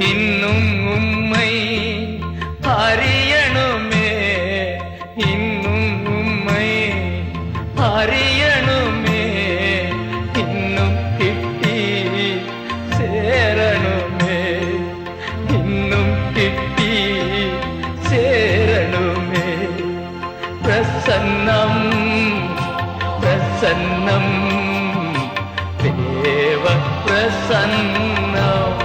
இன்னும் உம்மை அறியணுமே, இன்னும் உம்மை அறியணுமே, இன்னும் கிட்டி சேரணுமே, இன்னும் கிட்டி சேரணுமே. பிரசன்னம் பிரசன்னம் தேவ பிரசன்னம்,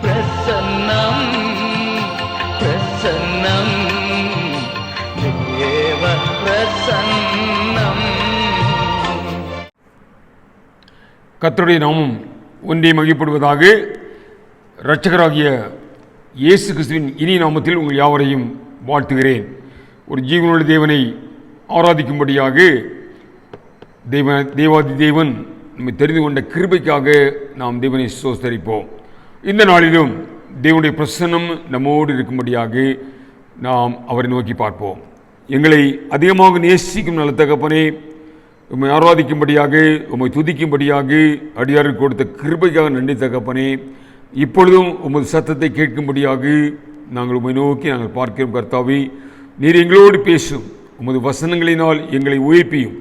பிரசன்னம் பிரசன்னம் தேவ பிரசன்னம். கர்த்தருடைய நாமம் ஒன்றே மகிழ்ப்படுவதாக. இரட்சகராகிய இயேசு கிறிஸ்துவின் இனிய நாமத்தில் உங்கள் யாவரையும் வாழ்த்துகிறேன். ஒரு ஜீவனுள்ள தேவனை ஆராதிக்கும்படியாக தேவாதி தேவன் நம்மை தெரிந்து கொண்ட கிருபைக்காக நாம் தேவனை ஸ்தோத்தரிப்போம். இந்த நாளிலும் தேவனுடைய பிரசன்னம் நம்மோடு இருக்கும்படியாக நாம் அவரை நோக்கி பார்ப்போம். எங்களை அதிகமாக நேசிக்கும் நல்ல தகப்பனே, உம்மை ஆராதிக்கும்படியாக, உம்மை துதிக்கும்படியாக அடியாருக்கு கொடுத்த கிருபைக்காக நன்றி தகப்பனே. இப்பொழுதும் உமது சத்தத்தை கேட்கும்படியாக நாங்கள் உம்மை நோக்கி நாங்கள் பார்க்கிறோம். கர்த்தாவே, நீர் எங்களோடு பேசும், உமது வசனங்களினால் எங்களை உயிர்ப்பியும்.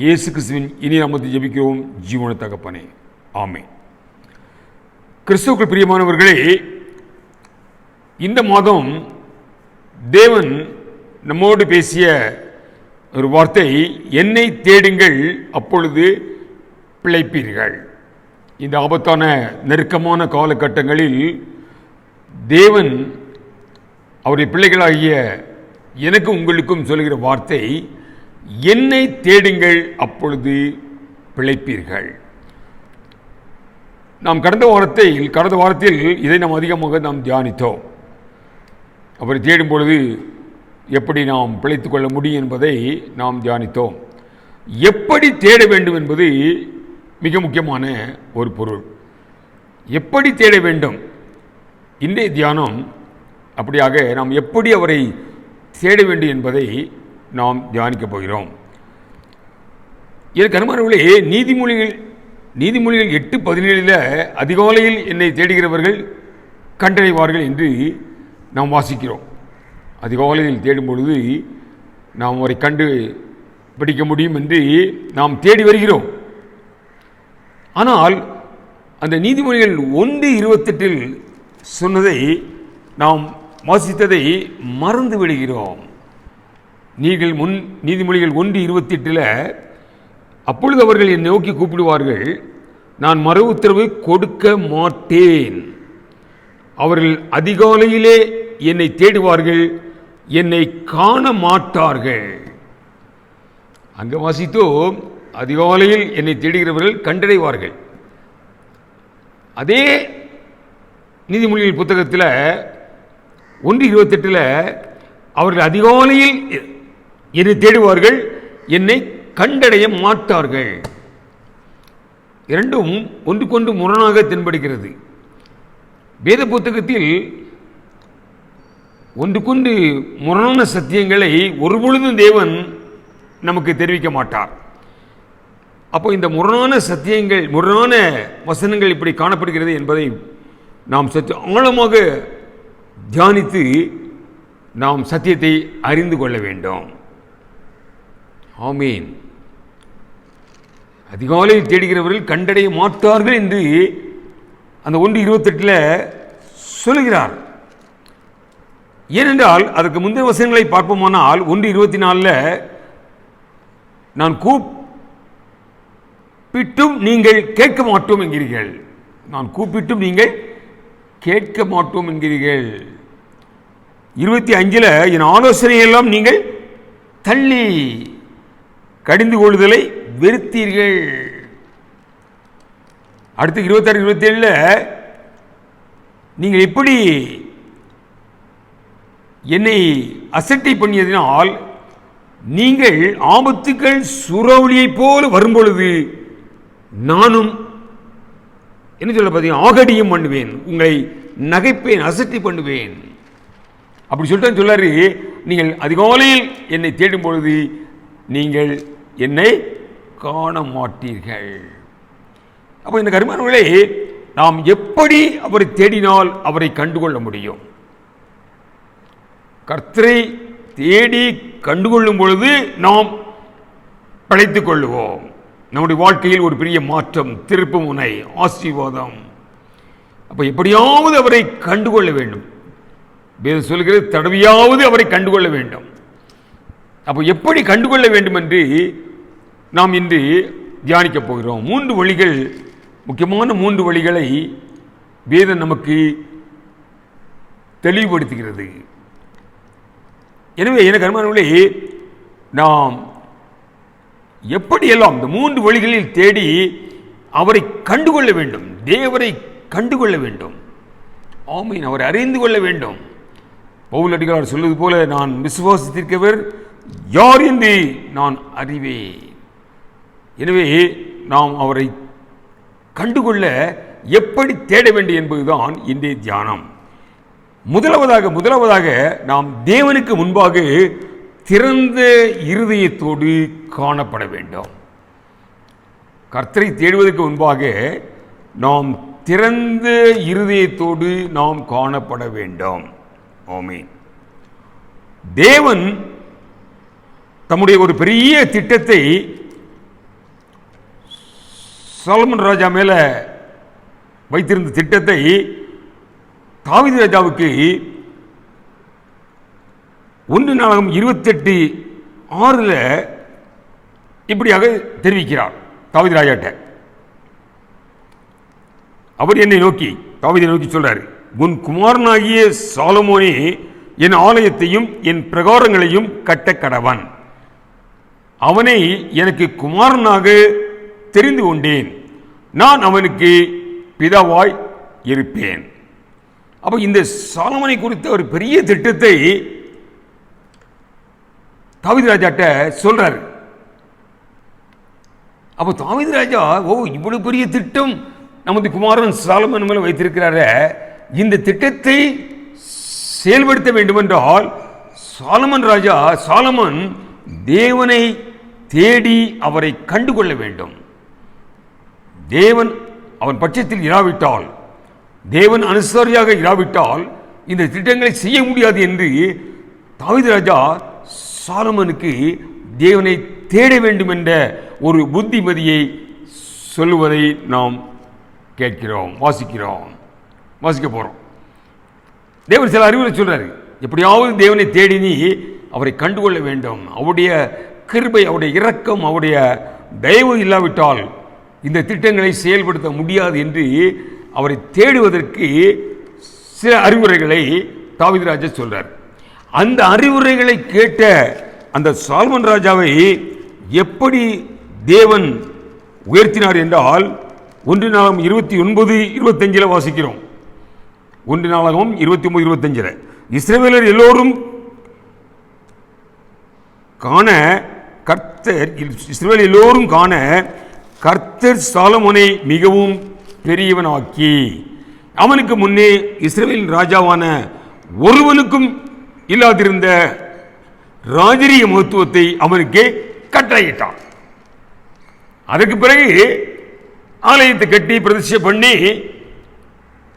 இயேசு கிறிஸ்துவின் இனி நாமத்தை ஜெபிக்கிறோம் ஜீவன தகப்பனே, ஆமென். கிறிஸ்துவுக்குள் பிரியமானவர்களே, இந்த மாதம் தேவன் நம்மோடு பேசிய ஒரு வார்த்தை, என்னை தேடுங்கள் அப்பொழுது பிழைப்பீர்கள். இந்த ஆபத்தான நெருக்கமான காலகட்டங்களில் தேவன் அவருடைய பிள்ளைகளாகிய எனக்கு உங்களுக்கும் சொல்கிற வார்த்தை, என்னை தேடுங்கள் அப்பொழுது பிழைப்பீர்கள். நாம் கடந்த வாரத்தில் இதை நாம் அதிகமாக தியானித்தோம். அவரை தேடும் பொழுது எப்படி நாம் பிழைத்துக் கொள்ள முடியும் என்பதை நாம் தியானித்தோம். எப்படி தேட வேண்டும் என்பது மிக முக்கியமான ஒரு பொருள். எப்படி தேட வேண்டும்? இன்றைய தியானம் அப்படியாக நாம் எப்படி அவரை தேட வேண்டும் என்பதை நாம் தியானிக்கப் போகிறோம். எனக்கு அனுமானங்களே, நீதிமொழிகள் 8:17 அதிகாலையில் என்னை தேடுகிறவர்கள் கண்டடைவார்கள் என்று நாம் வாசிக்கிறோம். அதிகாலையில் தேடும் பொழுது நாம் அவரை கண்டு பிடிக்க முடியும் என்று நாம் தேடி வருகிறோம். ஆனால் அந்த நீதிமொழிகள் 1:28 சொன்னதை, நாம் வாசித்ததை மறந்து விடுகிறோம். நீதிமொழிகள் 1:28 அப்பொழுது அவர்கள் என்னை நோக்கி கூப்பிடுவார்கள், நான் மறு உத்தரவு கொடுக்க மாட்டேன். அவர்கள் அதிகாலையிலே என்னை தேடுவார்கள், என்னை காண மாட்டார்கள். அங்கே வாசித்தோம், அதிகாலையில் என்னை தேடுகிறவர்கள் கண்டடைவார்கள். அதே நீதிமொழிகள் புத்தகத்தில் 1:28 அவர்கள் அதிகாலையில் என்னை தேடுவார்கள், என்னை கண்டடைய மாட்டார்கள். இரண்டும் ஒன்றுக்கொன்று முரணாக தென்படுகிறது. வேத புத்தகத்தில் ஒன்றுக்கொன்று முரணான சத்தியங்களை ஒருபொழுதும் தேவன் நமக்கு தெரிவிக்க மாட்டார். அப்போ இந்த முரணான சத்தியங்கள், முரணான வசனங்கள் இப்படி காணப்படுகிறது என்பதை நாம் சற்று ஆழமாக தியானித்து நாம் சத்தியத்தை அறிந்து கொள்ள வேண்டும். ஆமீன். அதிகாலையில் தேடுகிறவர்கள் கண்டடைய மாட்டார்கள் என்று அந்த 1:28 சொல்லுகிறார். ஏனென்றால் அதற்கு முந்தைய வசனங்களை பார்ப்போமானால் 1:24 நான் கூப்பிட்டும் நீங்கள் கேட்க மாட்டோம் என்கிறீர்கள். நான் கூப்பிட்டும் நீங்கள் கேட்க மாட்டோம் என்கிறீர்கள். 25 என் ஆலோசனையெல்லாம் நீங்கள் தள்ளி கடிந்து கொள்ளுதலை வெறுத்தீர்கள். அடுத்து 26-27 நீங்கள் எப்படி என்னை அசட்டை பண்ணியதினால் நீங்கள் ஆபத்துக்கள் சூறாவளியை போல வரும்பொழுது நானும் என்ன சொல்ல பார்த்தீங்க, ஆகடியும் பண்ணுவேன், உங்களை நகைப்பேன், அசட்டை பண்ணுவேன் அப்படி சொல்லிட்டு சொல்லாரு. நீங்கள் அதிகாலையில் என்னை தேடும் பொழுது நீங்கள் என்னை காண மாட்டீர்கள். அப்போ இந்த கருமானங்களே, நாம் எப்படி அவரை தேடினால் அவரை கண்டுகொள்ள முடியும்? கர்த்தரை தேடி கண்டுகொள்ளும் பொழுது நாம் பிழைத்துக் கொள்ளுவோம். நம்முடைய வாழ்க்கையில் ஒரு பெரிய மாற்றம், திருப்பு முனை, ஆசீர்வாதம். அப்ப எப்படியாவது அவரை கண்டுகொள்ள வேண்டும். வேதம் சொல்கிறது, தடவையாவது அவரை கண்டுகொள்ள வேண்டும். அப்போ எப்படி கண்டுகொள்ள வேண்டும் என்று நாம் இன்று தியானிக்கப் போகிறோம். 3 வழிகள், முக்கியமான 3 வழிகளை வேதம் நமக்கு தெளிவுபடுத்துகிறது. எனவே எனக்கு அருமையானவர்களே, நாம் எப்படியெல்லாம் இந்த 3 வழிகளில் தேடி அவரை கண்டுகொள்ள வேண்டும், தேவரை கண்டுகொள்ள வேண்டும், ஆமீன், அவரை அறிந்து கொள்ள வேண்டும். பவுல் அடிகளார் சொல்வது போல, நான் விசுவாசித்திருக்கவர் யார் என்று நான் அறிவேன். எனவே நாம் அவரை கண்டுகொள்ள எப்படி தேட வேண்டும் என்பதுதான் இன்றைய தியானம். முதலாவதாக நாம் தேவனுக்கு முன்பாக திறந்த இருதயத்தோடு காணப்பட வேண்டும். கர்த்தரை தேடுவதற்கு முன்பாக நாம் திறந்த இருதயத்தோடு நாம் காணப்பட வேண்டும். ஆமென். தேவன் தம்முடைய ஒரு பெரிய திட்டத்தை சாலமன் ராஜா மேல வைத்திருந்த திட்டத்தை தாவீது ராஜாவுக்கு 1 நாளாகமம் 28:6 இப்படியாக தெரிவிக்கிறார். தாவீது ராஜாட்ட அவர் என்னை நோக்கி, தாவீதை நோக்கி சொல்றாரு, உன் குமாரனாகிய சாலமோனே என் ஆலயத்தையும் என் பிரகாரங்களையும் கட்ட கடவன். அவனை எனக்கு குமாரனாக தெரிந்து கொண்டேன், நான் அவனுக்கு பிதாவாய் இருப்பேன். அப்ப இந்த சாலமோனை குறித்த ஒரு பெரிய திட்டத்தை தாவீது ராஜாட்ட சொல்றாரு. அப்போ தாவீது ராஜா, ஓ, இவ்வளவு பெரிய திட்டம் நமது குமாரன் சாலமன் மேல வைத்திருக்கிறார, இந்த திட்டத்தை செயல்படுத்த வேண்டுமென்றால் சாலமன் தேவனை தேடி அவரை கண்டுகொள்ள வேண்டும். தேவன் அவன் பட்சத்தில் இராவிட்டால், தேவன் அனுசாரியாக இராவிட்டால் இந்த திட்டங்களை செய்ய முடியாது என்று தாவீது ராஜா சாலமனுக்கு தேவனை தேட வேண்டும் என்ற ஒரு புத்திமதியை சொல்லுவதை நாம் கேட்கிறோம், வாசிக்க போறோம். தேவன் சில அறிவுரை சொல்றாரு, எப்படியாவது தேவனை தேடி நீ அவரை கண்டுகொள்ள வேண்டும். அவருடைய கிருபை, அவருடைய இரக்கம், அவருடைய தயவு இல்லாவிட்டால் இந்த திட்டங்களை செயல்படுத்த முடியாது என்று அவரை தேடுவதற்கு சில அறிவுரைகளை தாவீது ராஜா சொல்றார். அந்த அறிவுரைகளை கேட்ட அந்த சாலமன் ராஜாவை எப்படி தேவன் உயர்த்தினார் என்றால் 1 நாளாகமம் 29:25 வாசிக்கிறோம். 1 நாளாகமம் 29:25 இஸ்ரவேலர் எல்லோரும் காண கர்த்தர் சாலமோனை மிகவும் பெரியவனாக்கி அவனுக்கு முன்னே இஸ்ரவேலின் ராஜாவான ஒருவனுக்கும் இல்லாதிருந்த ராஜரீக மகத்துவத்தை அவனுக்கு கட்டளையிட்டான். அதற்கு பிறகு ஆலயத்தை கட்டி பிரதிஷ்டை பண்ணி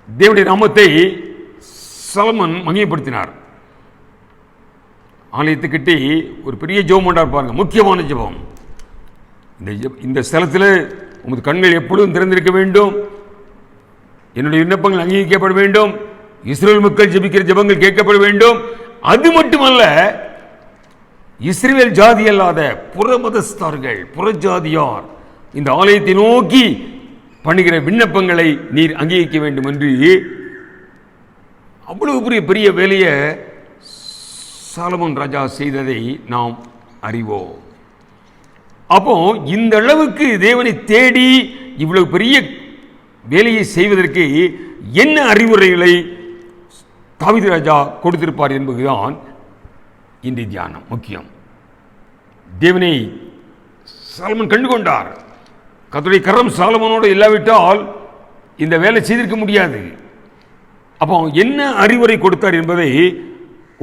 தேவனுடைய நாமத்தை சாலமன் மகிமைப்படுத்தினார். ஆலயத்தை கட்டி ஒரு பெரிய ஜெபம் பண்ணார் பாருங்க, முக்கியமான ஜெபம். இந்த ஸ்தலத்தில் உமது கண்கள் எப்பொழுதும் திறந்திருக்க வேண்டும், என்னுடைய விண்ணப்பங்கள் அங்கீகரிக்கப்பட வேண்டும், இஸ்ரவேல் மக்கள் ஜெபிக்கிற ஜெபங்கள் கேட்கப்பட வேண்டும். அது மட்டுமல்ல, இஸ்ரவேல் ஜாதி அல்லாத புறமதஸ்தார்கள், புறஜாதியார் இந்த ஆலயத்தை நோக்கி பண்ணுகிற விண்ணப்பங்களை நீர் அங்கீகரிக்க வேண்டும் என்று அவ்வளவு பெரிய வேலையை சாலமோன் ராஜா செய்ததை நாம் அறிவோம். அப்போ இந்த அளவுக்கு தேவனை தேடி இவ்வளவு பெரிய வேலையை செய்வதற்கு என்ன அறிவுரைகளை தாவீது ராஜா கொடுத்திருப்பார் என்பதுதான் இன்றைய தியானம் முக்கியம். தேவனை சாலமன் கண்டுகொண்டார். கர்த்தருடைய கரம் சாலமோனோடு இல்லாவிட்டால் இந்த வேலை செய்திருக்க முடியாது. அப்போ என்ன அறிவுரை கொடுத்தார் என்பதை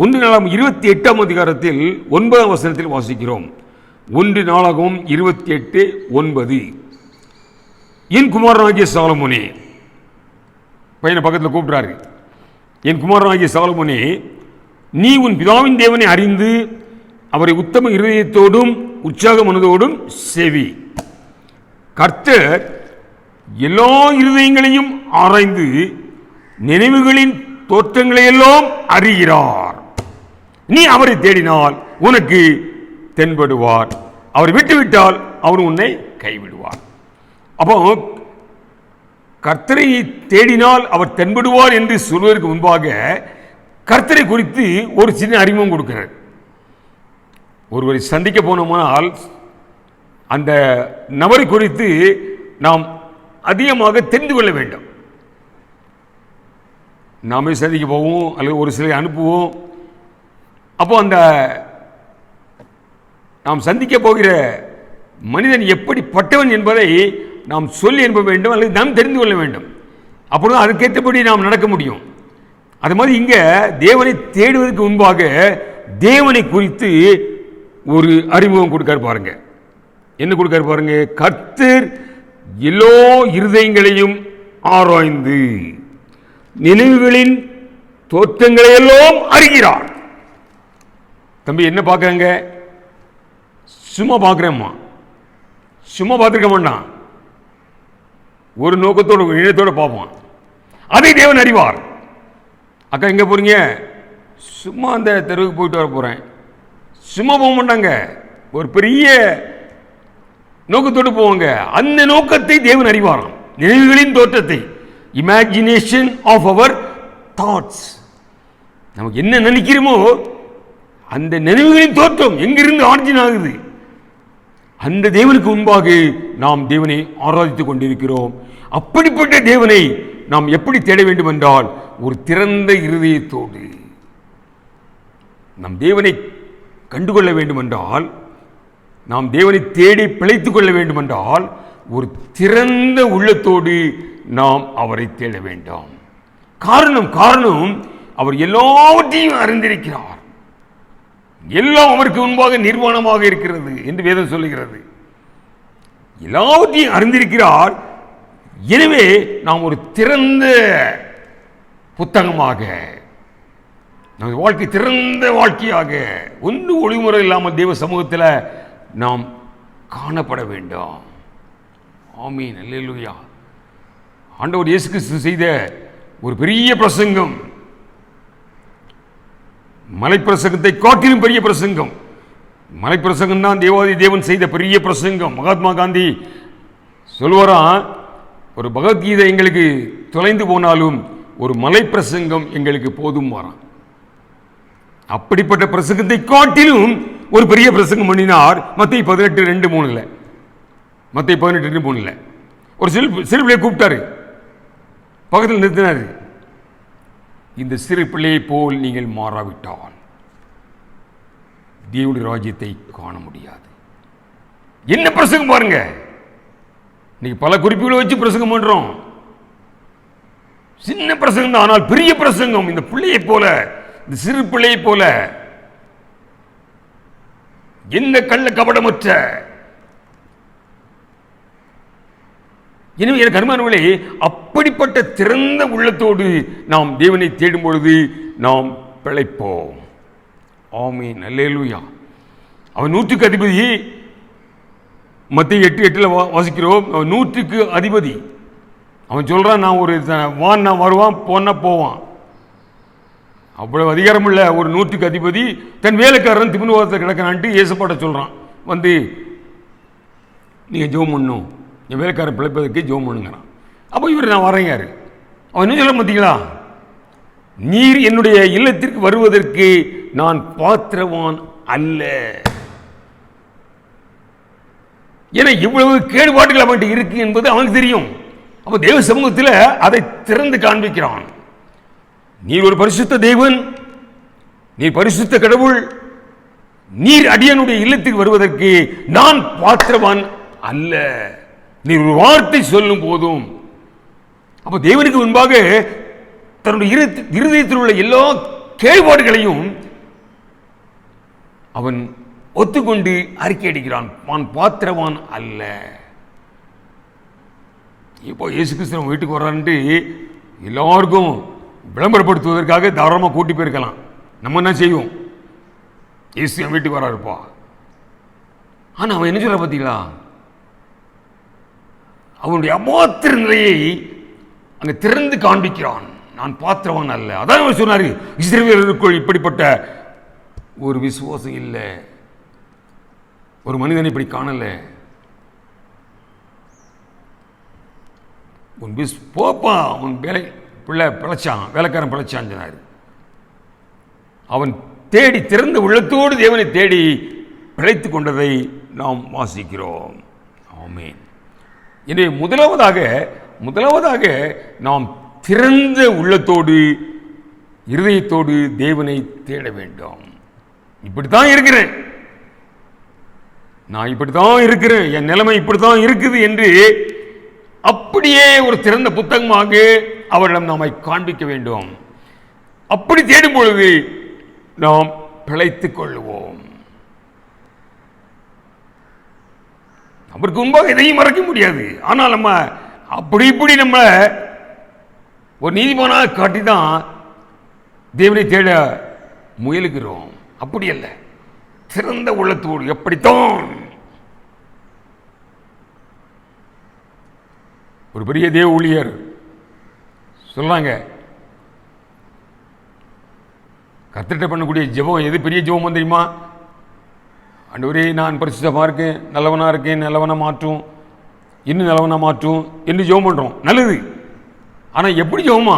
1 நாளாகமம் 28ஆம் அதிகாரத்தில் 9ஆம் வசனத்தில் வாசிக்கிறோம். 1 நாளாகமம் 28:9 என் குமாரனாகிய சாலமோனே, பையனை பக்கத்தில் கூப்பிட்றாரு. என் குமாரனாகிய சாலமோனே, நீ உன் பிதாவின் தேவனை அறிந்து அவரை உத்தம இருதயத்தோடும் உற்சாக மனதோடும் சேவி. கர்த்தர் எல்லா இருதயங்களையும் ஆராய்ந்து நினைவுகளின் தோற்றங்களையெல்லாம் அறிகிறார். நீ அவரை தேடினால் உனக்கு தென்படுவார், அவர் விட்டுவிட்டால் அவர் உன்னை கைவிடுவார். அப்போ கர்த்தரை தேடினால் அவர் தென்படுவார் என்று சொல்வதற்கு முன்பாக கர்த்தரை குறித்து ஒரு சின்ன அறிமுகம் கொடுக்கிறார். ஒருவரை சந்திக்க போனோமானால் அந்த நபரை குறித்து நாம் அதிகமாக தெரிந்து கொள்ள வேண்டும். நாமே சந்திக்க போவோம் அல்லது ஒரு சிலரை அனுப்புவோம். அப்போ அந்த நாம் சந்திக்க போகிற மனிதன் எப்படிப்பட்டவன் என்பதை நாம் சொல்லி அனுப்ப வேண்டும் அல்லது நாம் தெரிந்து கொள்ள வேண்டும். அப்பொழுது அதுக்கேற்றபடி நாம் நடக்க முடியும். அது மாதிரி இங்கே தேவனை தேடுவதற்கு முன்பாக தேவனை குறித்து ஒரு அறிமுகம் கொடுக்கார் பாருங்க. என்ன கொடுக்கார் பாருங்க? கர்த்தர் எல்லா இருதயங்களையும் ஆராய்ந்து நினைவுகளின் தோற்றங்களையெல்லாம் அறிகிறார். தம்பி என்ன பார்க்குறாங்க? சும்மா பார்க்குறேம்மா, சும்மா பார்த்துருக்க மாட்டான், ஒரு நோக்கத்தோடு ஒரு இனத்தோடு பார்ப்பான். அதை தேவன் அறிவார். அக்கா எங்கே போகிறீங்க? சும்மா அந்த தெருவுக்கு போயிட்டு வர போகிறேன். சும்மா போக மாட்டாங்க, ஒரு பெரிய நோக்கத்தோடு போவாங்க. அந்த நோக்கத்தை தேவன் அறிவாராம், நினைவுகளின் தோற்றத்தை. Imagination of our thoughts. நமக்கு என்ன நினைக்கிறோமோ அந்த நினைவுகளின் தோற்றம் எங்கிருந்து ஆர்ஜின் ஆகுது, அந்த தேவனுக்கு முன்பாக நாம் தேவனை ஆராதித்துக் கொண்டிருக்கிறோம். அப்படிப்பட்ட தேவனை நாம் எப்படி தேட வேண்டும் என்றால், ஒரு திறந்த இருதயத்தோடு நம் தேவனை கண்டுகொள்ள வேண்டும் என்றால், நாம் தேவனை தேடி பிழைத்துக் கொள்ள வேண்டும் என்றால், ஒரு திறந்த உள்ளத்தோடு நாம் அவரை தேட வேண்டும். காரணம் அவர் எல்லாவற்றையும் அறிந்திருக்கிறார். எல்லாம் அவருக்கு முன்பாக நிர்வாணமாக இருக்கிறது என்று வேதம் சொல்லுகிறது. எல்லாவற்றையும் அறிந்திருக்கிறார். எனவே நாம் ஒரு திறந்த புத்தகமாக, நமது வாழ்க்கை திறந்த வாழ்க்கையாக, ஒன்று ஒளிமுறை இல்லாமல் தேவ சமூகத்தில் நாம் காணப்பட வேண்டும். ஆமீன், அல்லேலூயா. ஆண்டவர் இயேசு கிறிஸ்து செய்த ஒரு பெரிய பிரசங்கம், மலைப்பிரசங்கத்தை காட்டிலும் பெரிய பிரசங்கம். மலைப்பிரசங்கம் தான் தேவாதி தேவன் செய்த பெரிய பிரசங்கம். மகாத்மா காந்தி சொல்வாராம், ஒரு பகவத்கீதை எங்களுக்கு தொலைந்து போனாலும் ஒரு மலைப்பிரசங்கம் எங்களுக்கு போதும் வாராம். அப்படிப்பட்ட பிரசங்கத்தை காட்டிலும் ஒரு பெரிய பிரசங்கம் பண்ணினார். மத்தேயு 18:2-3 மத்தேயு 18:2-3 ஒரு சிறு பிள்ளையை கூப்பிட்டாரு, பக்கத்தில் நிறுத்தினார். இந்த சிறு பிள்ளையை போல் நீங்கள் மாறாவிட்டால் தேவனுடைய ராஜ்யத்தை காண முடியாது. என்ன பிரசங்கம் பாருங்க! இன்னைக்கு பல குறிப்புகளை வச்சு பிரசங்கம் பண்றோம். சின்ன பிரசங்கம் தான், ஆனால் பெரிய பிரசங்கம். இந்த பிள்ளையை போல, இந்த சிறு பிள்ளையை போல, எந்த கள்ள கபடமற்ற. எனவே எனக்கு அருமையானவர்களே, அப்படிப்பட்ட திறந்த உள்ளத்தோடு நாம் தேவனை தேடும் பொழுது நாம் பிழைப்போம். ஆமீன், அல்லேலூயா. அவன் 100க்கு அதிபதி. மத்தேயு 8:8 வாசிக்கிறோம். அவன் 100க்கு அதிபதி. அவன் சொல்றான், நான் ஒரு வான்னா வருவான், போனா போவான். அவ்வளவு அதிகாரம் உள்ள ஒரு 100க்கு அதிபதி தன் வேலைக்காரன் திமிர்வாதத்தை கிடக்கிறான்ட்டு இயேசுப்பாட்ட சொல்றான், வந்து நீங்க ஜெபம் பண்ணணும், என் வேலைக்காரன் பிழைப்பதற்கு ஜெபம் பண்ணுங்கிறான். அப்போ இவர் நான் வரேன் யாரு? அவன் என்ன சொல்ல பார்த்தீங்களா? நீர் என்னுடைய இல்லத்திற்கு வருவதற்கு நான் பாத்திரவான் அல்ல. ஏன்னா இவ்வளவு கேடுபாடுகள் அவன்கிட்ட இருக்கு என்பது அவனுக்கு தெரியும். அப்போ தேவ சமூகத்தில் அதை திறந்து காண்பிக்கிறான். நீர் ஒரு பரிசுத்த தேவன், நீர் பரிசுத்த கடவுள், நீர் அடியனுடைய இல்லத்துக்கு வருவதற்கு நான் பாத்திரவான் அல்ல. நீர் ஒரு வார்த்தை சொல்லும் போதும். அப்போ தேவனுக்கு முன்பாக தன்னுடைய இருதயத்தில் உள்ள எல்லா கேள்பாடுகளையும் அவன் ஒத்துக்கொண்டு அறிக்கை அடிக்கிறான், நான் பாத்திரவான் அல்ல. இப்போ இயேசு கிறிஸ்து வீட்டுக்கு வர்றான்ட்டு எல்லாருக்கும் விளம்பரப்படுத்துவதற்காக தாராளமாக கூட்டி போயிருக்கலாம். நம்ம என்ன செய்வோம்? இயேசு என் வீட்டுக்கு வராருப்பா. ஆனால் அவன் என்ன சொல்ற பார்த்தீங்களா? அவனுடைய அபாத்திர நிலையை அங்கே திறந்து காண்பிக்கிறான். நான் பாத்திரவான் அல்ல. அதான் அவர் சொன்னார், இஸ்ரவேலருக்குள் இப்படிப்பட்ட ஒரு விசுவாசம் இல்லை, ஒரு மனிதனை இப்படி காணல. உன் போப்பா, அவன் பிள்ளை பிழைச்சான், வேலைக்காரன் பிழைச்சான் சொன்னார். அவன் தேடி திறந்த உள்ளத்தோடு தேவனை தேடி பிழைத்து கொண்டதை நாம் வாசிக்கிறோம். ஆமென். எனவே முதலாவதாக நாம் திறந்த உள்ளத்தோடு இருதயத்தோடு தேவனை தேட வேண்டும். இப்படித்தான் இருக்கிறேன், நான் இப்படித்தான் இருக்கிறேன், என் நிலைமை இப்படித்தான் இருக்குது என்று அப்படியே ஒரு திறந்த புத்தகமாக அவரிடம் நாமை காண்பிக்க வேண்டும். அப்படி தேடும் பொழுது நாம் பிழைத்துக் கொள்வோம். அவருக்கு முன்பாக எதையும் மறைக்க முடியாது. ஆனால் நம்ம அப்படி இப்படி நம்ம ஒரு நீதிமானாக காட்டி தான் தேவனை தேட முயலுகிறோம். அப்படி அல்ல, சிறந்த உள்ளத்தோடு. எப்படித்தான் ஒரு பெரிய தேவ ஊழியர் சொல்றாங்க, கர்த்தர்ட்ட பண்ணக்கூடிய ஜெபம் எது பெரிய ஜெபம் தெரியுமா? ஆண்டவரே, நான் பரிசுத்தமாக இருக்கேன், நல்லவனாக இருக்கேன், நல்லவனை மாற்றும், இன்னும் நல்லவனை மாற்றும் என்று ஜெபம் பண்ணுறோம். நல்லது. ஆனால் எப்படி ஜெபமா?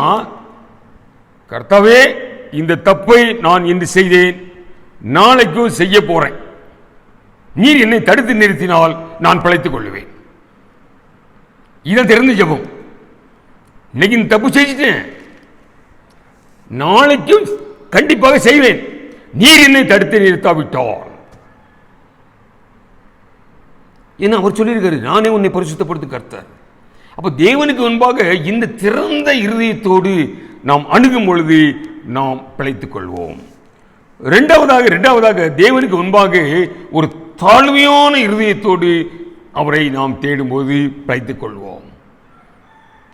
கர்த்தாவே, இந்த தப்பை நான் இன்று செய்தேன், நாளைக்கும் செய்ய போறேன், நீர் என்னை தடுத்து நிறுத்தினால் நான் பிழைத்துக் கொள்வேன். இதை தெரிந்து ஜெபம். இன்னைக்கு இந்த தப்பு செஞ்சுட்டேன், நாளைக்கும் கண்டிப்பாக செய்வேன், நீர் என்னை தடுத்து நிறுத்தாவிட்டால். ஏன்னா அவர் சொல்லியிருக்காரு, நானே உன்னை பரிசுத்தப்படுத்த கர்த்தர். அப்போ தேவனுக்கு முன்பாக இந்த திறந்த இருதயத்தோடு நாம் அணுகும் பொழுது நாம் பிழைத்துக் கொள்வோம். இரண்டாவதாக தேவனுக்கு முன்பாக ஒரு தாழ்மையான இருதயத்தோடு அவரை நாம் தேடும்போது பிழைத்துக் கொள்வோம்.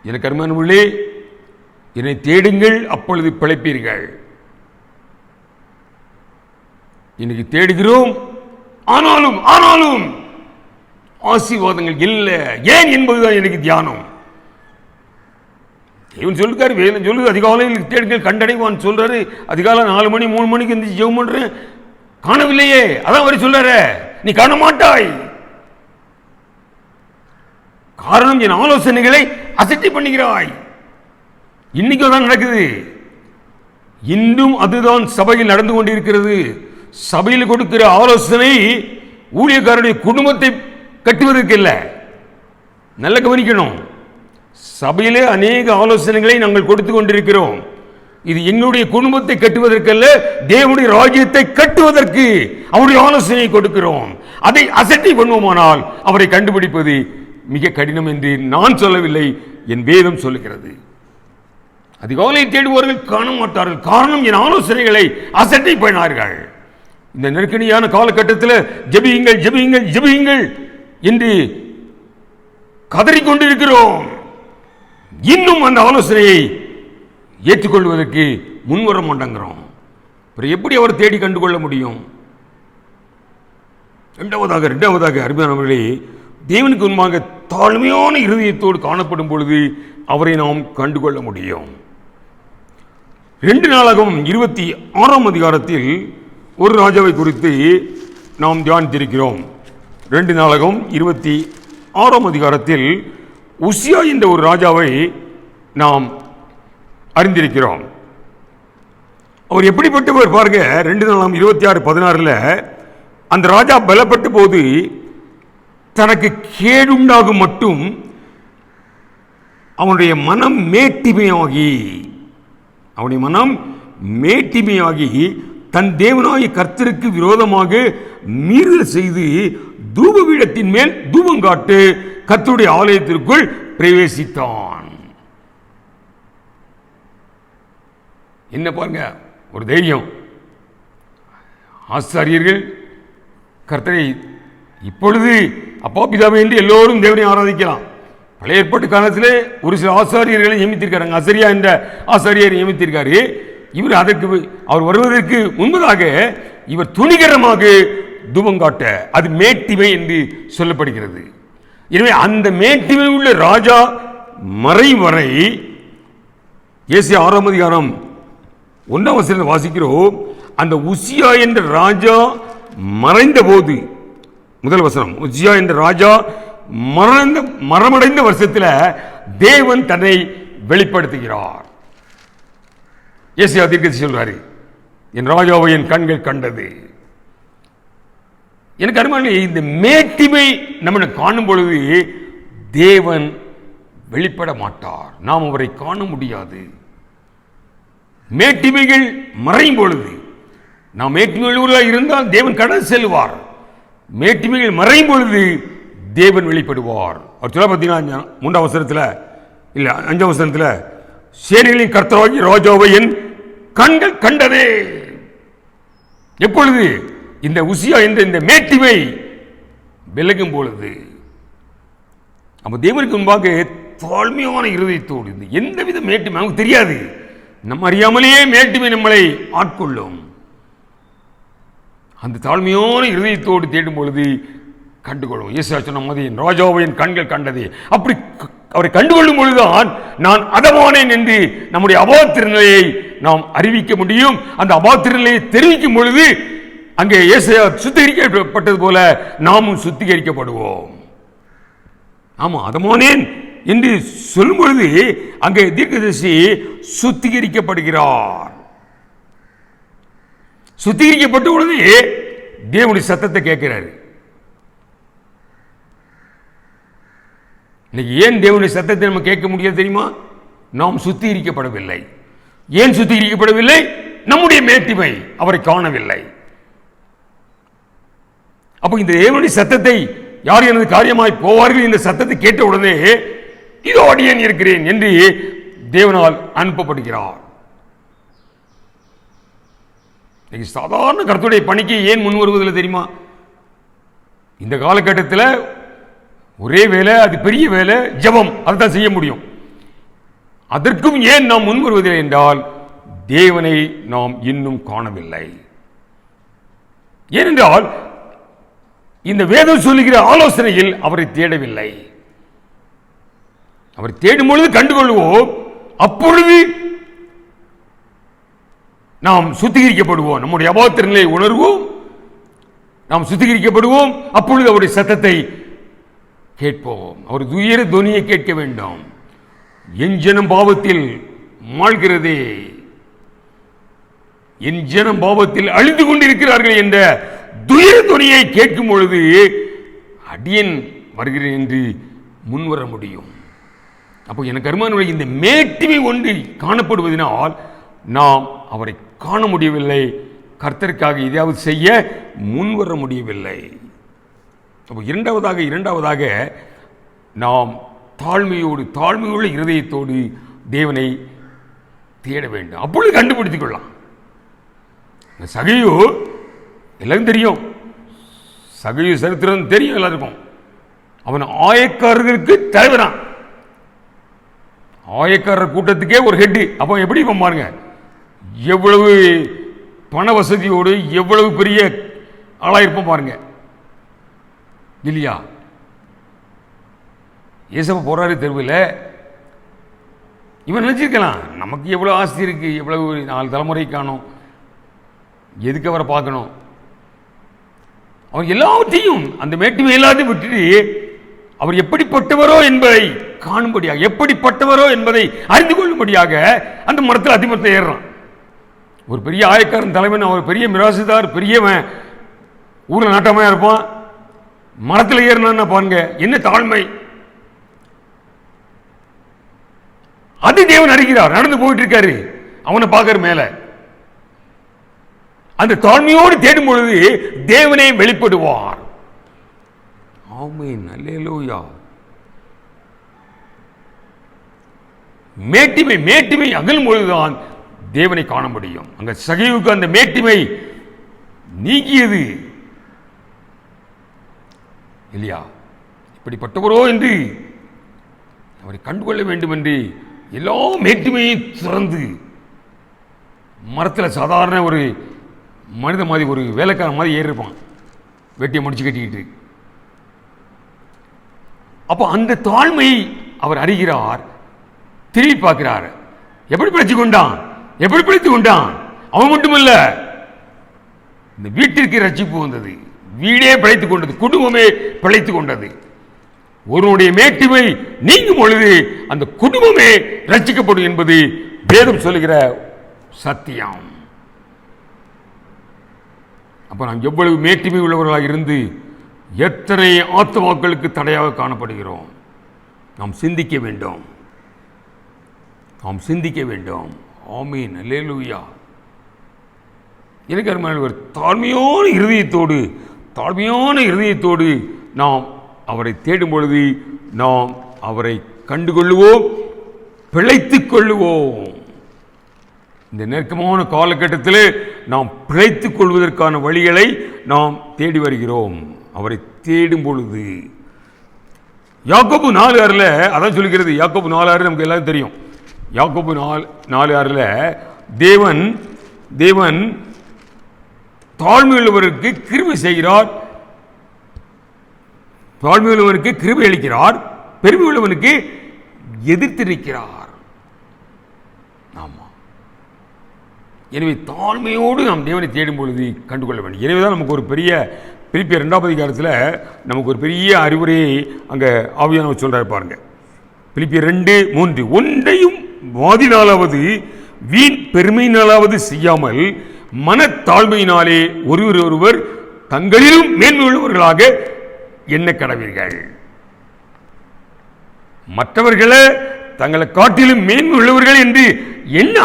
எனக்கு அருமையானவர்களே, என்னை தேடுங்கள், அப்பொழுது பிழைப்பீர்கள். இன்னைக்கு தேடுகிறோம், ஆனாலும் ஆசீர்வாதங்கள் இல்லை. ஏன் என்பதுதான் எனக்கு தியானம். தேவன் சொல்லிருக்காரு, வேதம் சொல்லுது, அதிகாலையில் தேடுங்கள் கண்டடைவான் சொல்றாரு. அதிகாலை 4 மணி 3 மணிக்கு வந்து ஜெபம் பண்றேன், காணவில்லையே. அதான் அவர் சொல்றாரு, நீ காண மாட்டாய். காரணம், என் ஆலோசனைகளை அசட்டை பண்ணுகிறாய். இன்னைக்கு தான் நடக்குது, இன்னும் அதுதான் சபையில் நடந்து கொண்டிருக்கிறது. சபையில் கொடுக்கிற ஆலோசனை ஊழியக்காரருடைய குடும்பத்தை கட்டுவதற்கு இல்லை. நல்ல கவனிக்கணும், சபையிலே அநேக ஆலோசனைகளை நாங்கள் கொடுத்து கொண்டிருக்கிறோம். இது என்னுடைய குடும்பத்தை கட்டுவதற்கல்ல, தேவனுடைய ராஜ்யத்தை கட்டுவதற்கு அவருடைய ஆலோசனையை கொடுக்கிறோம். அதை அசட்டை பண்ணுவோமானால் அவரை கண்டுபிடிப்பது மிக கடினம் என்று நான் சொல்லவில்லை, என் வேதம் சொல்லுகிறது. அதிகாலை தேடுபவர்கள் காண மாட்டார்கள். காரணம், என் ஆலோசனைகளை அசட்டை பண்ணார்கள். இந்த நெருக்கடியான காலகட்டத்தில் ஜெபியுங்கள் ஜெபியுங்கள் ஜெபியுங்கள் என்று கதறிக்கொண்டிருக்கிறோம். இன்னும் அந்த ஆலோசனையை ஏற்றுக்கொள்வதற்கு முன்வர மாட்டேங்கிறோம். எப்படி அவர் தேடி கண்டுகொள்ள முடியும்? இரண்டாவதாக அருமையானவர்களே, தேவனுக்கு முன்பாக தாழ்மையான இருதயத்தோடு காணப்படும் பொழுது அவரை நாம் கண்டுகொள்ள முடியும். 2 நாளாகமம் 26ஆம் அதிகாரத்தில் ஒரு ராஜாவை குறித்து நாம் தியானித்திருக்கிறோம். 2 நாளாகமம் 26ஆம் அதிகாரத்தில் உசியா என்ற ஒரு ராஜாவை நாம் அறிந்திருக்கிறோம். அவர் எப்படிப்பட்டவர் பாருங்க. 2 நாளாகமம் 26:16 அந்த ராஜா பலப்பட்ட போது தனக்கு கேடுண்டாகும் மட்டும் அவனுடைய மனம் மேட்டிமையாகி தன் தேவனாகிய கர்த்தருக்கு விரோதமாக மீறுதல் செய்து தூபபீடத்தின் மேல் தூபங்காட்டு கர்த்தருடைய ஆலயத்திற்குள் பிரவேசித்தான். என்ன பாருங்க, ஒரு தைரியம். ஆசாரியர்கள் கர்த்தரை இப்பொழுது அப்பா பிதாவே என்று எல்லோரும் தேவனை ஆராதிக்கலாம். பழைய ஏற்பாட்டு காலத்தில் ஒரு சில ஆசாரியர்களை நியமித்திருக்காங்க. அசரியா என்ற ஆசாரியர் நியமித்திருக்காரு. இவர் அவர் வருவதற்கு முன்பதாக இவர் துணிகரமாக தூபங்காட்ட, அது மேட்டிமை என்று சொல்லப்படுகிறது. எனவே அந்த மேட்டிமை உள்ள ராஜா மறையும் வரை, ஏசாயா 6ஆம் அதிகாரம் 1ஆம் வசனத்தில் வாசிக்கிறோம், அந்த உசியா என்ற ராஜா மறைந்த போது, முதல் வசனம், உசியா என்ற ராஜா மரணமடைந்த வருஷத்தில் தேவன் தன்னை வெளிப்படுத்துகிறார். ஏசாயா தீர்க்கதரிசி சொல்றாரு, என் ராஜாவை என் கண்கள் கண்டது. எனக்கு அருமையானே, இந்த மேட்டிமை நம்ம காணும் பொழுது தேவன் வெளிப்பட மாட்டார், நாம் அவரை காண முடியாது. மேட்டிமைகள் மறையும் பொழுது, நாம் மேட்டிமைகள் இருந்தால் தேவன் கடந்து செல்வார். மேட்டிமைகள் மறையும் பொழுது தேவன் வெளிப்படுவார். அவர் சொல்ல பார்த்தீங்கன்னா 3ஆம் வசனத்தில் இல்லை 5ஆம் வசனத்தில், சேனைகளின் கர்த்தராகிய ராஜாவை என் கண்கள் கண்டதே. எப்பொழுது? இந்த உசியா என்ற இந்த மேட்டிமை விலகும் பொழுது. அப்ப தேவனுக்கு முன்பாக தாழ்மையான இருதயத்தோடு, இந்த எந்தவித மேட்டிமை நமக்கு தெரியாது, நம்ம அறியாமலேயே மேட்டிமை நம்மளை ஆட்கொள்ளும். அந்த தாழ்மையான இருதயத்தோடு தேடும் பொழுது கண்டுகொள்ளும். ஏசாயா சொன்ன மாதிரி, என் ராஜாவை என் கண்கள் கண்டதே. அப்படி அவரை கண்டுகொள்ளும் பொழுதுதான் நான் அதமானேன் என்று நம்முடைய அபாத்திரநிலையை நாம் அறிவிக்க முடியும். அந்த அபாத்திரநிலையை தெரிவிக்கும் பொழுது அங்கே ஏசாயா சுத்திகரிக்கப்பட்டது போல நாமும் சுத்திகரிக்கப்படுவோம். ஆமா, அதமானேன் என்று சொல்லும் பொழுது அங்கே தீர்க்கதரிசி சுத்திகரிக்கப்படுகிறார். சுத்திகரிக்கப்பட்ட உடனே தேவனுடைய சத்தத்தை கேட்கிறாரு. இன்னைக்கு ஏன் தேவனுடைய சத்தத்தை நம்ம கேட்க முடியாது தெரியுமா? நாம் சுத்திகரிக்கப்படவில்லை. ஏன் சுத்திகரிக்கப்படவில்லை? நம்முடைய மேட்டிமை அவரை காணவில்லை. அப்போ இந்த தேவனுடைய சத்தத்தை யார் எனது காரியமாய் போவார்கள் இந்த சத்தத்தை கேட்ட உடனே இதோ அடியேன் இருக்கிறேன் என்று தேவனால் அனுப்பப்படுகிறார். சாதாரண கர்த்தருடைய பணிக்கு ஏன் முன் வருவதில்லை தெரியுமா? இந்த காலகட்டத்தில் ஒரே வேலை, அது பெரிய வேலை, ஜெபம், அதுதான் செய்ய முடியும். அதற்கும் ஏன் நாம் முன் வருவதில்லை என்றால் தேவனை நாம் இன்னும் காணவில்லை. ஏனென்றால் இந்த வேதம் சொல்லுகிற ஆலோசனையில் அவரை தேடவில்லை. அவரை தேடும் பொழுது கண்டுகொள்வோம், அப்பொழுது நாம் சுத்திகரிக்கப்படுவோம், நம்முடைய அபாத்திரங்களை உணர்வோம், நாம் சுத்திகரிக்கப்படுவோம். அப்பொழுது அவருடைய சத்தத்தை கேட்போம். அவர் துயர துணியை கேட்க வேண்டாம். என் ஜனம் பாவத்தில் மாழ்கிறதே, என் ஜனம் பாவத்தில் அழிந்து கொண்டிருக்கிறார்கள் என்ற துயர துணியை கேட்கும் பொழுது அடியேன் வருகிறேன் என்று முன்வர முடியும். அப்போ எனக்கு அருமையானவர்களே, இந்த மேட்டிமை ஒன்று காணப்படுவதனால் நாம் அவரை காண முடியவில்லை, கர்த்தருக்காக எதையாவது செய்ய முன்வர முடியவில்லை. அப்போ இரண்டாவதாக நாம் தாழ்மையுள்ள இருதயத்தோடு தேவனை தேட வேண்டும். அப்பொழுது கண்டுபிடித்துக் கொள்ளலாம். சகையு எல்லாரும் தெரியும், சகையு சரித்திரம் தெரியும் எல்லாருக்கும். அவன் ஆயக்காரர்களுக்கு தலைவரான், ஆயக்காரர் கூட்டத்துக்கே ஒரு ஹெட்டு. அப்போ எப்படி பாருங்க, எவ்வளவு பண வசதியோடு எவ்வளவு பெரிய ஆளாயிருப்போம் பாருங்க, இல்லையா? ஏசப்ப போறாரு தெருவில், இவன் நினைச்சிருக்கலாம் நமக்கு எவ்வளவு ஆஸ்தி இருக்கு, எவ்வளவு 4 தலைமுறை காணும், எதுக்கு அவரை பார்க்கணும்? அவர் எல்லாவற்றையும் அந்த மேட்டுமை எல்லாத்தையும் விட்டுட்டு அவர் எப்படிப்பட்டவரோ என்பதை காணும்படியாக, எப்படிப்பட்டவரோ என்பதை அறிந்து கொள்ளும்படியாக அந்த மரத்தில் அத்திமரத்தில் ஏறுறான். ஒரு பெரிய ஆயக்காரன் தலைவன், அவர் பெரிய மிராசுதார், பெரியவன், ஊரில் நாட்டமாக இருப்பான், மரத்தில் ஏறினான்னு பாருங்க, என்ன தாழ்மை! அது தேவன் அறிகிறார். நடந்து போயிட்டு இருக்காரு, அவனை பார்க்கிற மேல அந்த தாழ்மையோடு தேடும் பொழுது தேவனே வெளிப்படுவார். ஆமென், அல்லேலூயா. மேட்டிமை அகலும் பொழுதுதான் தேவனை காண முடியும். அங்க சகைவுக்கு அந்த மேட்டிமை நீக்கியது இல்லையா? இப்படிப்பட்டவரோ என்று அவரை கண்டுகொள்ள வேண்டும் என்று எல்லா மேட்டுமையும் திறந்து மரத்தில் சாதாரண ஒரு மனித மாதிரி ஒரு வேலைக்காரன் மாதிரி ஏறிருப்பான், வெட்டியை முடிச்சு கட்டிக்கிட்டு. அப்போ அந்த தாழ்மை அவர் அறிகிறார், திரும்பி பார்க்கிறார். எப்படி பிழைத்துக் கொண்டான், எப்படி பிழைத்துக் கொண்டான்? அவன் மட்டுமல்ல, இந்த வீட்டிற்கு ரட்சிப்பு வந்தது, வீடே பிழைத்துக் கொண்டது, குடும்பமே பிழைத்துக் கொண்டது. ஒருவனுடைய மேட்டுமை நீங்கும் பொழுது அந்த குடும்பமே ரட்சிக்கப்படும் என்பது வேதம் சொல்லுகிற சத்தியம். அப்ப நாம் எவ்வளவு மேட்டுமை உள்ளவர்களாக இருந்து எத்தனை ஆத்துமாக்களுக்கு தடையாக காணப்படுகிறோம். நாம் சிந்திக்க வேண்டும், நாம் சிந்திக்க வேண்டும். ஆமீன், அல்லேலூயா. எனக்கு அருமையான ஒரு தாழ்மையான இருதயத்தோடு நாம் அவரை தேடும் பொழுது நாம் அவரை கண்டுகொள்ளுவோம், பிழைத்துக் கொள்ளுவோம். இந்த நெருக்கமான காலகட்டத்தில் நாம் பிழைத்துக் கொள்வதற்கான வழிகளை நாம் தேடி வருகிறோம். அவரை தேடும் பொழுது யாக்கோபு 4:6 அதான் சொல்லுகிறது. யாக்கோபு 4:6 நமக்கு எல்லாரும் தெரியும். யாக்கோபு 4:6 தேவன் தாழ்மையுள்ளவருக்கு கிருபை செய்கிறார், தாழ்மையுள்ளவனுக்கு கிருபை அளிக்கிறார், பெருமை உள்ளவனுக்கு எதிர்த்திருக்கிறார். ஆமா, எனவே தாழ்மையோடு நாம் தேவனை தேடும் பொழுது கண்டுகொள்ள வேண்டும். எனவேதான் நமக்கு ஒரு பெரிய பிலிப்பியர் 2ஆம் அதிகாரத்தில் நமக்கு ஒரு பெரிய அறிவுரையை அங்கே ஆவியானவர் சொல்றார் பாருங்க. பிலிப்பியர் 2:3 ஒன்றையும் வாதினாலாவது வீண் பெருமையினாலாவது செய்யாமல் மனத்தாழ்மையினாலே ஒருவர் தங்களிலும் மேன்மையுள்ளவர்களாக என்ன கடவீர்கள். மற்றவர்களை தங்களை காட்டிலும் மேன்மை உள்ளவர்கள் என்று என்ன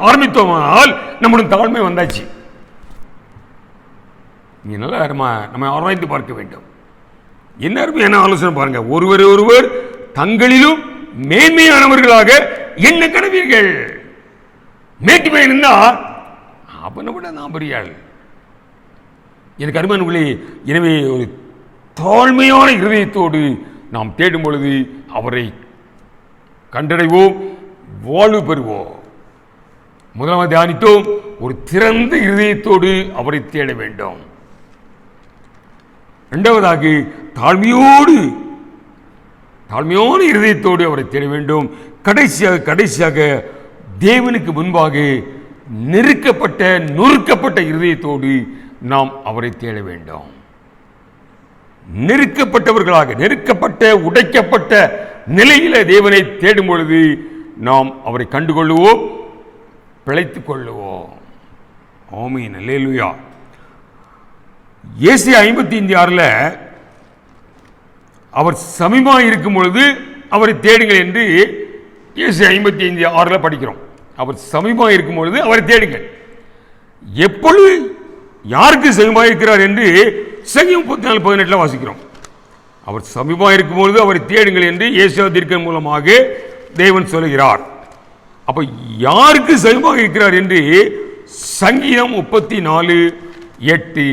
ஆரம்பித்தோமானால் நம்முடைய தாழ்மை வந்தாச்சு. நீங்க நல்லா நம்ம ஆராய்ந்து பார்க்க வேண்டும். என்ன அருமையான ஆலோசனை பாருங்க. ஒருவர் தங்களிலும் மேன்மையானவர்களாக என்ன கடவீர்கள். மேட்டுமை இருந்தா அப்பனை விட நான் பெரியாள். எனக்கு அருமையானவர்களே, எனவே ஒரு தாழ்மையான இருதயத்தோடு நாம் தேடும் பொழுது அவரை கண்டடைவோம், வாழ்வு பெறுவோம். முதலாவது தியானித்தோம், ஒரு திறந்த இருதயத்தோடு அவரை தேட வேண்டும். இரண்டாவதாக தாழ்மையான இருதயத்தோடு அவரை தேட வேண்டும். கடைசியாக தேவனுக்கு முன்பாக நொறுக்கப்பட்ட இருதயத்தோடு நாம் அவரை தேட வேண்டும். நெருக்கப்பட்ட உடைக்கப்பட்ட நிலையில தேவனை தேடும் பொழுது நாம் அவரை கண்டுகொள்ளுவோம், பிழைத்துக் கொள்ளுவோம். ஆமீன், அல்லேலூயா. ஏசாயா 55:6 அவர் சமீபமாக இருக்கும் பொழுது அவரை தேடுங்கள் என்று ஏசாயா 55:6 படிக்கிறோம். அவர் சமீபமாக இருக்கும் பொழுது அவரை தேடுங்கள். எப்பொழுது யாருக்கு சமீபமாக இருக்கிறார் என்று சங்கீதம் 34:18 வாசிக்கிறோம். அவர் சமீபமாக இருக்கும் பொழுது அவரை தேடுங்கள் என்று ஏசாயா தீர்க்கன் மூலமாக தேவன் சொல்லுகிறார். அப்ப யாருக்கு சமீபமாக இருக்கிறார் என்று சங்கீதம் 34:8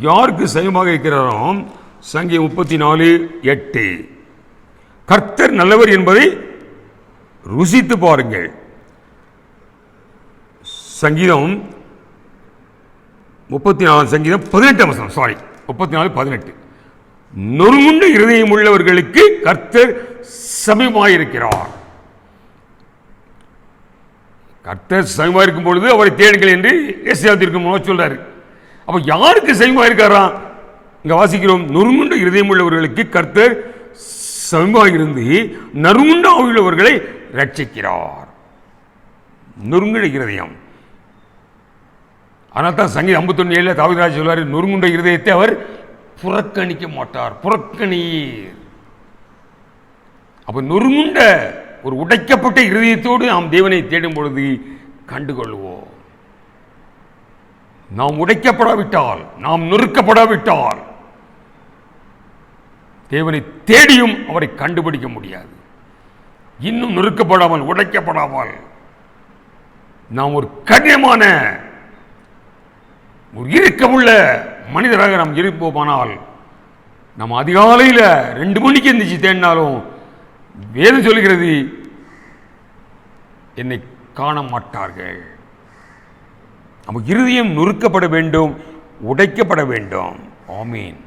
யாருக்கு சமீபமாக இருக்கிறாரோ சங்கீதம் 34:8 கர்த்தர் நல்லவர் என்பதை ருசித்து பாருங்கள். சங்கீதம் 34:18 நொறுங்குண்ட இருதயம் உள்ளவர்களுக்கு கர்த்தர் சமீபமாயிருக்கிறார். கர்த்தர் சமீபமாக இருக்கும் பொழுது அவரை தேடுங்கள் என்று ஏசாயா தீர்க்கன் சொல்றாரு. அப்ப யாருக்கு சமீபமாக இருக்காரா? இங்க வாசிக்கிறோம், நொறுங்குண்ட இருதயம் உள்ளவர்களுக்கு கர்த்தர் சமீபமாக இருந்து நறுங்குண்ட ஆவியுள்ளவர்களை ரட்சிக்கிறார். நொறுங்குண்ட இருதயம். ஆனால் தான் சங்கீதம் 51:7 தாவீது சொல்வார், நொறுங்குண்ட இருதயத்தை அவர் புறக்கணிக்க மாட்டார். புறக்கணீர். அப்ப நொறுங்குண்ட ஒரு உடைக்கப்பட்ட இருதயத்தோடு நாம் தேவனை தேடும் பொழுது கண்டுகொள்வோம். நாம் உடைக்கப்படாவிட்டால், நாம் நொறுக்கப்படாவிட்டால் தேவனை தேடியும் அவரை கண்டுபிடிக்க முடியாது. இன்னும் நொறுக்கப்படாமல், உடைக்கப்படாமல் நாம் ஒரு கடினமான ஒரு இறுக்கமுள்ள மனிதராக நாம் இருப்போமானால் நம்ம அதிகாலையில் 2 மணிக்கு எந்திரிச்சு தேடினாலும் வேதம் சொல்கிறது என்னை காண மாட்டார்கள். நம்ம இருதயம் நொறுக்கப்பட வேண்டும், உடைக்கப்பட வேண்டும். ஆமீன்.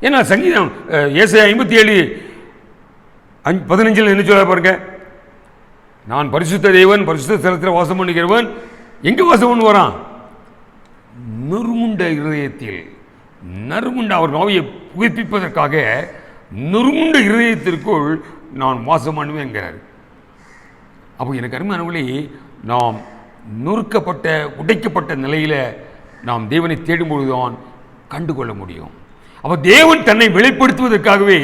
ஏன்னா சங்கீதம் ஏசாயா 57:15 என்ன சொல்ல பாருங்க, நான் பரிசுத்த தேவன், பரிசுத்த ஸ்தலத்தில் வாசம் பண்ணுகிறவன். எங்க வாசம் பண்ணுவாரான்? நொறுமுண்ட இருதயத்தில். நறுமுண்ட அவர் நோயை புதுப்பிப்பதற்காக நொறுமுண்ட இருதயத்திற்குள் நான் வாசம் பண்ணுவேங்கிறார். அப்போ எனக்கு அருமையானவர்களே, நாம் நொறுக்கப்பட்ட உடைக்கப்பட்ட நிலையில் நாம் தேவனை தேடும்பொழுதுதான் கண்டுகொள்ள முடியும். அப்போ தேவன் தன்னை வெளிப்படுத்துவதற்காகவே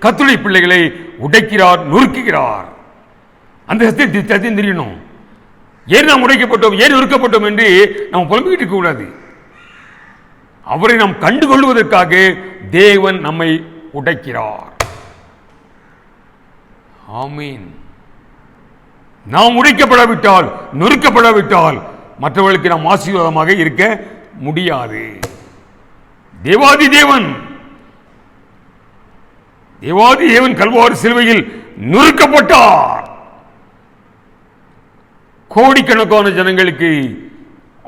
கர்த்தருடைய பிள்ளைகளை உடைக்கிறார், நொறுக்குகிறார். அந்த சத்தியம் தெரியணும். ஏன் நாம் உடைக்கப்பட்டோம், ஏன் நொறுக்கப்பட்டோம் என்று நாம் புலம்பிக்கிட்டு இருக்கக்கூடாது. அவரை நாம் கண்டுகொள்வதற்காக தேவன் நம்மை உடைக்கிறார். ஆமீன். நாம் உடைக்கப்படாவிட்டால், நொறுக்கப்படாவிட்டால் மற்றவர்களுக்கு நாம் ஆசீர்வாதமாக இருக்க முடியாது. தேவாதி தேவன் கல்வாரி சிலுவையில் நொறுக்கப்பட்டார். கோடிக்கணக்கான ஜனங்களுக்கு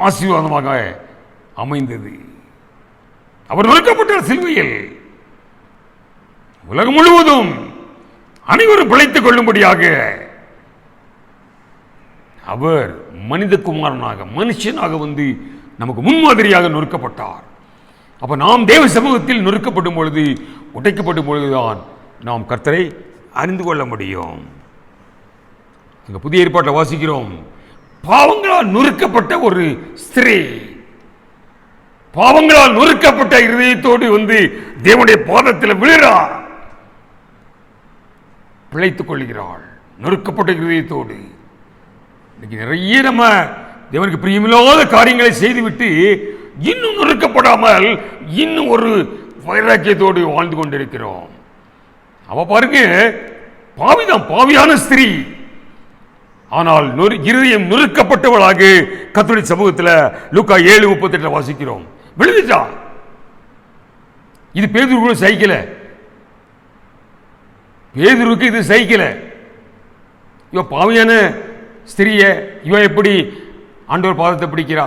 ஆசீர்வாதமாக அமைந்தது. அவர் நொறுக்கப்பட்டார் சிலுவையில். உலகம் முழுவதும் அனைவரும் பிழைத்துக் கொள்ளும்படியாக அவர் மனிதகுமாரனாக, மனுஷனாக வந்து நமக்கு முன்மாதிரியாக நொறுக்கப்பட்டார். அப்ப நாம் தேவ சமூகத்தில் நொறுக்கப்படும் பொழுது, உடைக்கப்படும் பொழுதுதான் நாம் கர்த்தரை அறிந்து கொள்ள முடியும். அங்க புதிய ஏற்பாட்டில் வாசிக்கிறோம், பாவங்களால் நொறுக்கப்பட்ட ஒரு ஸ்திரீ, பாவங்களால் நொறுக்கப்பட்ட இருதயத்தோடு வந்து தேவனுடைய பாதத்தில் விழுகிறார், பிழைத்துக் கொள்கிறாள். நொறுக்கப்பட்ட இருதயத்தோடு. இன்னைக்கு நிறைய நம்ம தேவனுக்கு பிரியமில்லாத காரியங்களை செய்துவிட்டு இன்னும் நொறுக்கப்படாமல் இன்னும் ஒரு வைராக்கியத்தோடு வாழ்ந்து கொண்டிருக்கிறோம். அவ பாருங்க, பாவிதான், பாவியான ஸ்திரீ. ஆனால் இருதயம் நொறுக்கப்பட்டவளாக கர்த்தருடைய சமூகத்தில் லூக்கா 7:38 வாசிக்கிறோம். விழுந்துட்டா. இது பேதுரு சைக்கிள, பேதுருக்கு இது சைக்கிள. இவ பாவியான ஸ்திரிய இவன் எப்படி ஆண்டவர் பாதத்தை பிடிக்கிறா?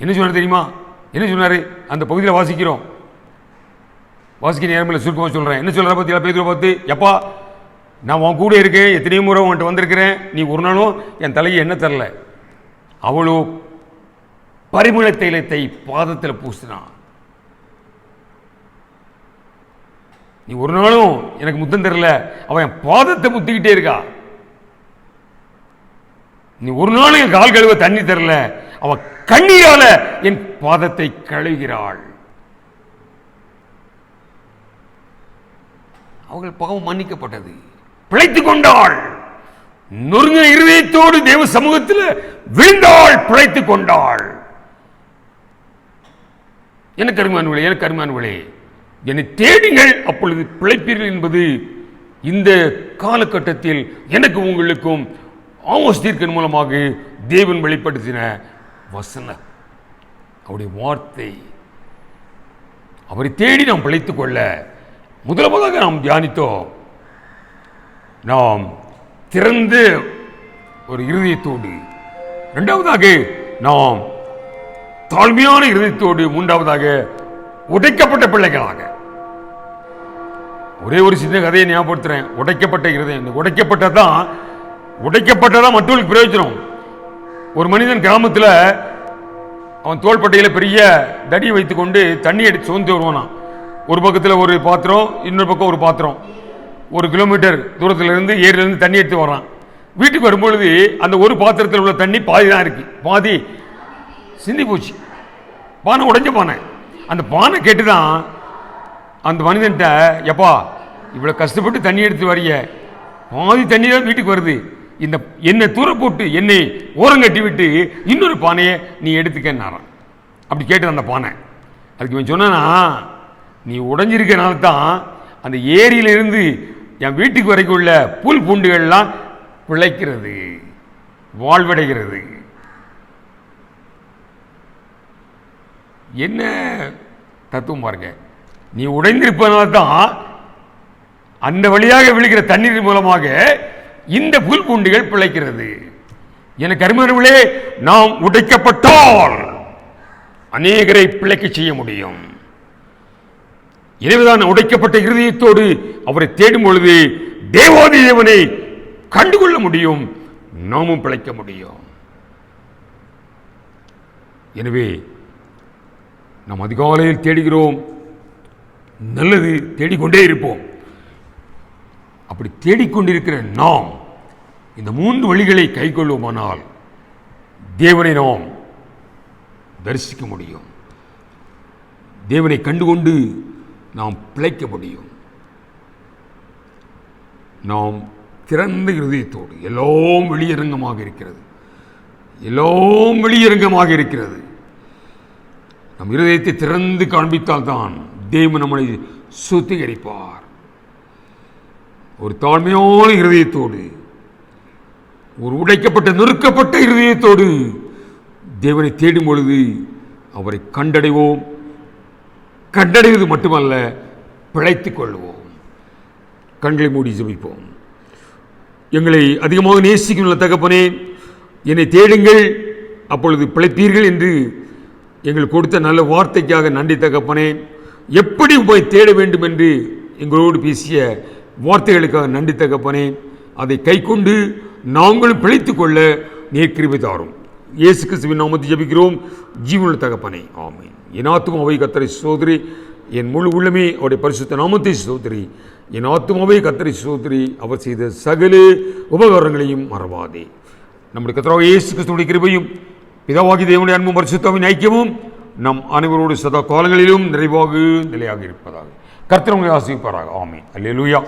என்ன சொன்னார் தெரியுமா? என்ன சொன்னாரு? அந்த பகுதியில் வாசிக்கிறோம். வாசிக்க நேரமில்லை, சுருக்கமாக சொல்றேன். என்ன சொல்ற பார்த்தீங்களா? பேதுருவை பார்த்து, எப்பா நான் உன் கூட இருக்கேன், எத்தனையோ முறை உன்கிட்ட வந்திருக்கிறேன், நீ ஒரு நாளும் என் தலையை என்ன தரல. அவளோ பரிமள தைலத்தை பாதத்தில் பூசினான். நீ ஒரு நாளும் எனக்கு முத்தம் தரல, அவன் என் பாதத்தை முத்திக்கிட்டே இருக்கா. நீ ஒரு நாளும் என் கால் கழுவ தண்ணி தரல, அவன் கண்ணீரால என் பாதத்தை கழுவுகிறாள். அவர்கள் பாவம் மன்னிக்கப்பட்டது, பிழைத்துக் கொண்டாள். நொறுங்க இருதயத்தோடு தேவ சமூகத்தில் விழுந்தாள், பிழைத்துக் கொண்டாள். எனக்கு அருமையானவர்களே, என்னை தேடுங்கள், அப்பொழுது பிழைப்பீர்கள் என்பது இந்த காலகட்டத்தில் எனக்கு உங்களுக்கும் ஆமோஸ் தீர்க்கன் மூலமாக தேவன் வெளிப்படுத்தின வசனம், அவருடைய வார்த்தை. அவரை தேடி நாம் பிழைத்துக் கொள்ள முதலாவதாக நாம் தியானித்தோம். நாம் திறந்த ஒரு இருதயத்தோடு, இரண்டாவதாக நாம் தாழ்மையான இருதயத்தோடு, மூன்றாவதாக உடைக்கப்பட்ட பிள்ளைகளாக. ஒரே ஒரு சின்ன கதையை ஞாபகப்படுத்துறேன். உடைக்கப்பட்ட இருதயம், உடைக்கப்பட்டதான் மற்றவர்களுக்கு பிரயோஜனம். ஒரு மனிதன் கிராமத்தில் அவன் தோள்பட்டையில் பெரிய தடியை வைத்துக்கொண்டு தண்ணி எடுத்து சோர்ந்து வருவானா. ஒரு பக்கத்தில் ஒரு பாத்திரம், இன்னொரு பக்கம் ஒரு பாத்திரம். 1 கிலோமீட்டர் தூரத்தில் இருந்து ஏரியிலிருந்து தண்ணி எடுத்து வர்றான். வீட்டுக்கு வரும்பொழுது அந்த ஒரு பாத்திரத்தில் உள்ள தண்ணி பாதி தான் இருக்கு, பாதி சிந்தி போச்சு. பானை உடைஞ்ச பானை. அந்த பானை கேட்டுதான் அந்த மனிதன்ட்ட, எப்பா இவ்வளோ கஷ்டப்பட்டு தண்ணி எடுத்து வரிய, பாதி தண்ணி தான் வீட்டுக்கு வருது, இந்த என்னை தூர போட்டு என்னை ஓரங்கட்டி விட்டு இன்னொரு பானையை நீ எடுத்துக்கன்னாரான். அப்படி கேட்டது அந்த பானை. அதுக்கு இவன் சொன்னா, நீ உடைஞ்சிருக்கனால தான் அந்த ஏரியிலிருந்து என் வீட்டுக்கு வரைக்கும் உள்ள புல் பூண்டுகள்லாம் பிழைக்கிறது, வாழ்வடைகிறது. என்ன தத்துவம் பாருங்க. நீ உடைந்திருப்பதனால்தான் அந்த வழியாக விழுகிற தண்ணீர் மூலமாக இந்த புல் பூண்டுகள் பிழைக்கிறது. எனக்கு அருமையானவர்களே, நாம் உடைக்கப்பட்டால் அநேகரை பிழைக்க செய்ய முடியும். எனவேதான் உடைக்கப்பட்ட இருதயத்தோடு அவரை தேடும் பொழுது தேவாதி தேவனை கண்டுகொள்ள முடியும், நாமும் பிழைக்க முடியும். எனவே நாம் அதிகாலையில் தேடுகிறோம், நல்லது தேடிக்கொண்டே இருப்போம். அப்படி தேடிக்கொண்டிருக்கிற நாம் இந்த 3 வழிகளை கைக்கொள்வோமானால் தேவனை நாம் தரிசிக்க முடியும், தேவனை கண்டுகொண்டு நாம் பிழைக்க முடியும். நாம் திறந்த இருதயத்தோடு, எல்லாம் வெளியரங்கமாக இருக்கிறது, எல்லாம் வெளியரங்கமாக இருக்கிறது. நம் இருதயத்தை திறந்து காண்பித்தால்தான் தேவன் நம்மளை சுத்திகரிப்பார். ஒரு தாழ்மையான இருதயத்தோடு, ஒரு உடைக்கப்பட்ட நொறுக்கப்பட்ட இருதயத்தோடு தேவனை தேடும் பொழுது அவரை கண்டடைவோம். கண்டடைவது மட்டுமல்ல, பிழைத்துக் கொள்வோம். கண்களை மூடி ஜெபிப்போம். எங்களை அதிகமாக நேசிக்கும் நல்ல தகப்பனே, என்னை தேடுங்கள் அப்பொழுது பிழைப்பீர்கள் என்று எங்களுக்கு கொடுத்த நல்ல வார்த்தைக்காக நன்றி தகப்பனே. எப்படி போய் தேட வேண்டும் என்று எங்களோடு பேசிய வார்த்தைகளுக்காக நன்றி தகப்பனே. அதை கைக்கொண்டு நாங்களும் பிழைத்துக் கொள்ள நீர் கிருபை தாரும். இயேசு கிறிஸ்துவின் நாமத்தில் ஜெபிக்கிறோம் ஜீவனுள்ள தகப்பனே, ஆமென். என் ஆத்துமாவை கர்த்தரை ஸ்தோத்திரி, என் முழு உள்ளமே அவருடைய பரிசுத்த நாமத்தை ஸ்தோத்திரி. என் ஆத்துமாவை கர்த்தரை ஸ்தோத்திரி, அவர் செய்த சகல உபகாரங்களையும் மறவாதே. நம்முடைய கர்த்தராகிய இயேசு கிறிஸ்துவின் கிருபையும் பிதாவாகிய தேவனுடைய அன்பும் பரிசுத்தாவின் ஐக்கியமும் நம் அனைவரோடு சதா காலங்களிலும் நிறைவாக நிலையாக இருப்பதாக கர்த்தர் உங்களை ஆசீர்வதிப்பாராக. ஆமென். அல்லேலூயா.